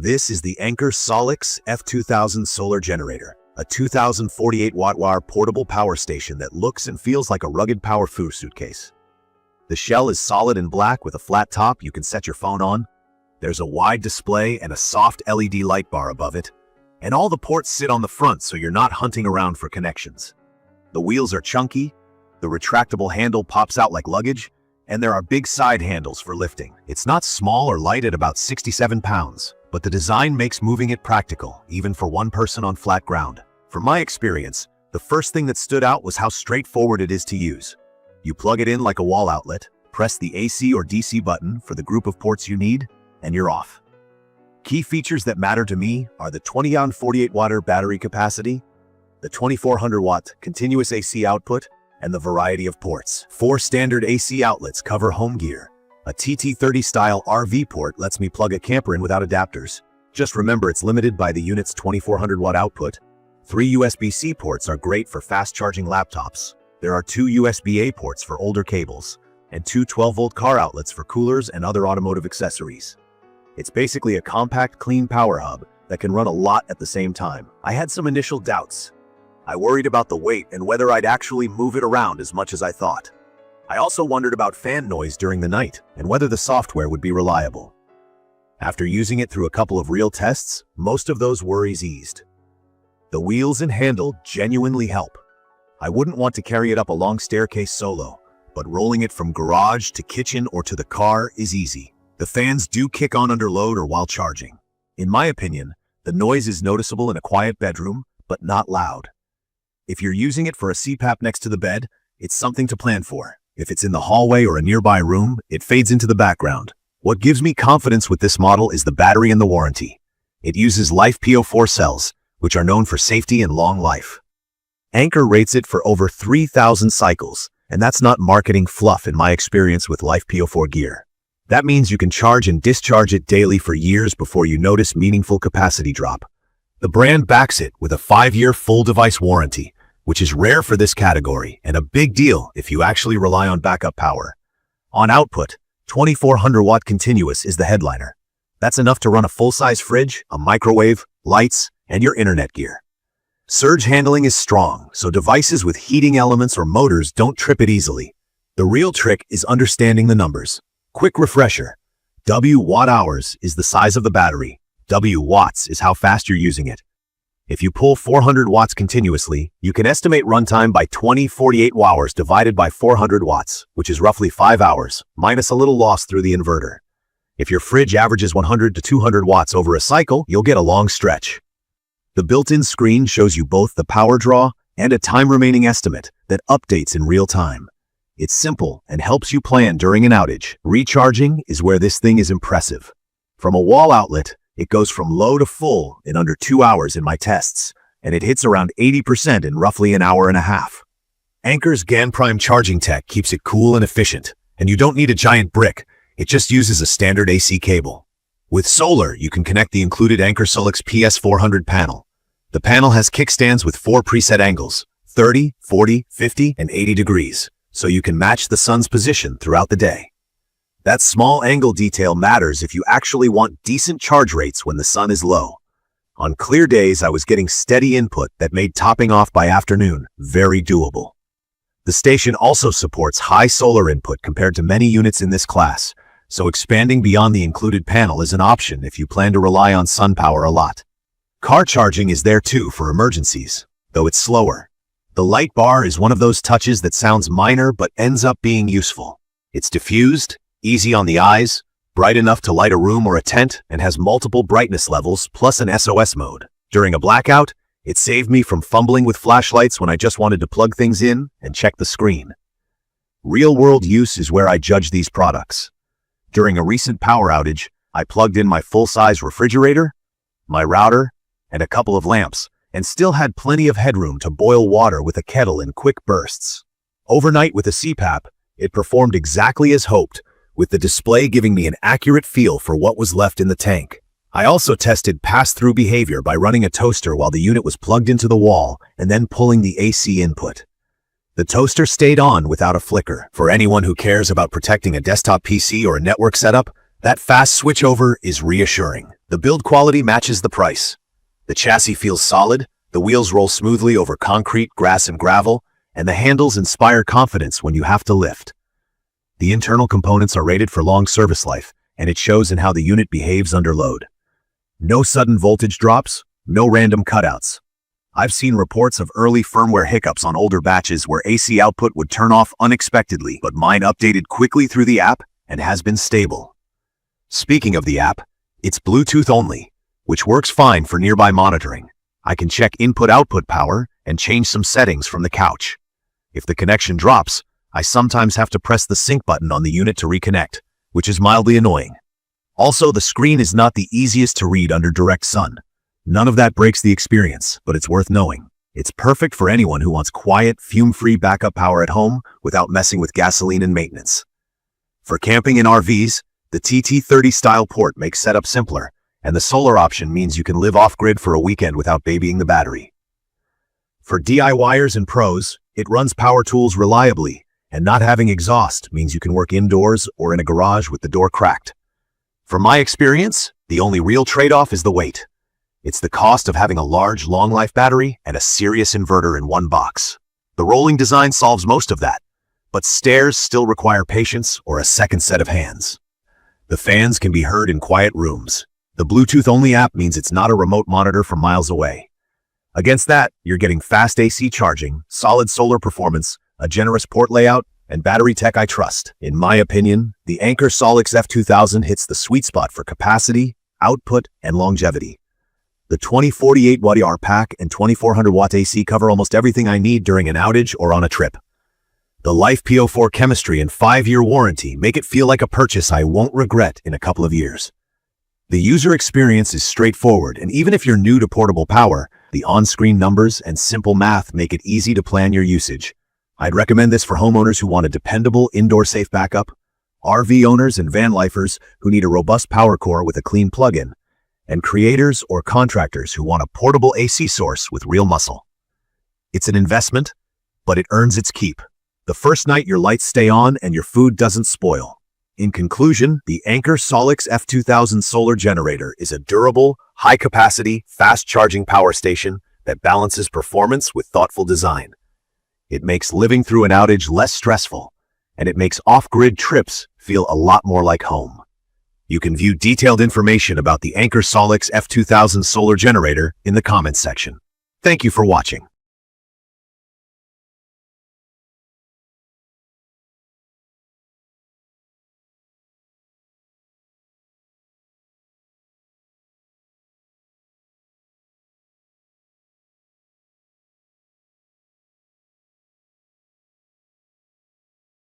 This is the Anker SOLIX F2000 solar generator, a 2048 watt-hour portable power station that looks and feels like a rugged power food suitcase. The shell is solid and black with a flat top you can set your phone on. There's a wide display and a soft LED light bar above it, and all the ports sit on the front so you're not hunting around for connections. The wheels are chunky, the retractable handle pops out like luggage, and there are big side handles for lifting. It's not small or light at about 67 pounds, but the design makes moving it practical, even for one person on flat ground. From my experience, the first thing that stood out was how straightforward it is to use. You plug it in like a wall outlet, press the AC or DC button for the group of ports you need, and you're off. Key features that matter to me are the 20-hour 48-watt battery capacity, the 2400-watt continuous AC output, and the variety of ports. 4 standard AC outlets cover home gear. A TT30 style RV port lets me plug a camper in without adapters. Just remember it's limited by the unit's 2400-watt output. 3 USB-C ports are great for fast-charging laptops. There are 2 USB-A ports for older cables, and 2 12-volt car outlets for coolers and other automotive accessories. It's basically a compact, clean power hub that can run a lot at the same time. I had some initial doubts. I worried about the weight and whether I'd actually move it around as much as I thought. I also wondered about fan noise during the night and whether the software would be reliable. After using it through a couple of real tests, most of those worries eased. The wheels and handle genuinely help. I wouldn't want to carry it up a long staircase solo, but rolling it from garage to kitchen or to the car is easy. The fans do kick on under load or while charging. In my opinion, the noise is noticeable in a quiet bedroom, but not loud. If you're using it for a CPAP next to the bed, it's something to plan for. If it's in the hallway or a nearby room, it fades into the background. What gives me confidence with this model is the battery and the warranty. It uses LiFePO4 cells, which are known for safety and long life. Anker rates it for over 3,000 cycles, and that's not marketing fluff in my experience with LiFePO4 gear. That means you can charge and discharge it daily for years before you notice meaningful capacity drop. The brand backs it with a 5-year full device warranty, which is rare for this category and a big deal if you actually rely on backup power. On output, 2400-watt continuous is the headliner. That's enough to run a full-size fridge, a microwave, lights, and your internet gear. Surge handling is strong, so devices with heating elements or motors don't trip it easily. The real trick is understanding the numbers. Quick refresher. W watt-hours is the size of the battery. W watts is how fast you're using it. If you pull 400 watts continuously, you can estimate runtime by 48 hours divided by 400 watts, which is roughly 5 hours, minus a little loss through the inverter. If your fridge averages 100 to 200 watts over a cycle, you'll get a long stretch. The built-in screen shows you both the power draw and a time remaining estimate that updates in real time. It's simple and helps you plan during an outage. Recharging is where this thing is impressive. From a wall outlet, it goes from low to full in under 2 hours in my tests, and it hits around 80% in roughly an hour and a half. Anker's GaNPrime charging tech keeps it cool and efficient, and you don't need a giant brick. It just uses a standard AC cable. With solar, you can connect the included Anker SOLIX PS400 panel. The panel has kickstands with 4 preset angles, 30, 40, 50, and 80 degrees, so you can match the sun's position throughout the day. That small angle detail matters if you actually want decent charge rates when the sun is low. On clear days, I was getting steady input that made topping off by afternoon very doable. The station also supports high solar input compared to many units in this class, so expanding beyond the included panel is an option if you plan to rely on sun power a lot. Car charging is there too for emergencies, though it's slower. The light bar is one of those touches that sounds minor but ends up being useful. It's diffused, easy on the eyes, bright enough to light a room or a tent, and has multiple brightness levels plus an SOS mode. During a blackout, it saved me from fumbling with flashlights when I just wanted to plug things in and check the screen. Real-world use is where I judge these products. During a recent power outage, I plugged in my full-size refrigerator, my router, and a couple of lamps, and still had plenty of headroom to boil water with a kettle in quick bursts. Overnight with a CPAP, it performed exactly as hoped, with the display giving me an accurate feel for what was left in the tank. I also tested pass-through behavior by running a toaster while the unit was plugged into the wall and then pulling the AC input. The toaster stayed on without a flicker. For anyone who cares about protecting a desktop PC or a network setup, that fast switchover is reassuring. The build quality matches the price. The chassis feels solid, the wheels roll smoothly over concrete, grass, and gravel, and the handles inspire confidence when you have to lift. The internal components are rated for long service life, and it shows in how the unit behaves under load. No sudden voltage drops, no random cutouts. I've seen reports of early firmware hiccups on older batches where AC output would turn off unexpectedly, but mine updated quickly through the app and has been stable. Speaking of the app, it's Bluetooth only, which works fine for nearby monitoring. I can check input-output power and change some settings from the couch. If the connection drops, I sometimes have to press the sync button on the unit to reconnect, which is mildly annoying. Also, the screen is not the easiest to read under direct sun. None of that breaks the experience, but it's worth knowing. It's perfect for anyone who wants quiet, fume-free backup power at home without messing with gasoline and maintenance. For camping in RVs, the TT30 style port makes setup simpler, and the solar option means you can live off-grid for a weekend without babying the battery. For DIYers and pros, it runs power tools reliably, and not having exhaust means you can work indoors or in a garage with the door cracked. From my experience, the only real trade-off is the weight. It's the cost of having a large, long-life battery and a serious inverter in one box. The rolling design solves most of that, but stairs still require patience or a second set of hands. The fans can be heard in quiet rooms. The Bluetooth-only app means it's not a remote monitor from miles away. Against that, you're getting fast AC charging, solid solar performance, a generous port layout, and battery tech I trust. In my opinion, the Anker SOLIX F2000 hits the sweet spot for capacity, output, and longevity. The 2048 watt pack and 2400 watt AC cover almost everything I need during an outage or on a trip. The Life PO4 chemistry and 5-year warranty make it feel like a purchase I won't regret in a couple of years. The user experience is straightforward, and even if you're new to portable power, the on-screen numbers and simple math make it easy to plan your usage. I'd recommend this for homeowners who want a dependable, indoor-safe backup, RV owners and van lifers who need a robust power core with a clean plug-in, and creators or contractors who want a portable AC source with real muscle. It's an investment, but it earns its keep. The first night your lights stay on and your food doesn't spoil. In conclusion, the Anker SOLIX F2000 solar generator is a durable, high-capacity, fast-charging power station that balances performance with thoughtful design. It makes living through an outage less stressful, and it makes off-grid trips feel a lot more like home. You can view detailed information about the Anker SOLIX F2000 solar generator in the comments section. Thank you for watching.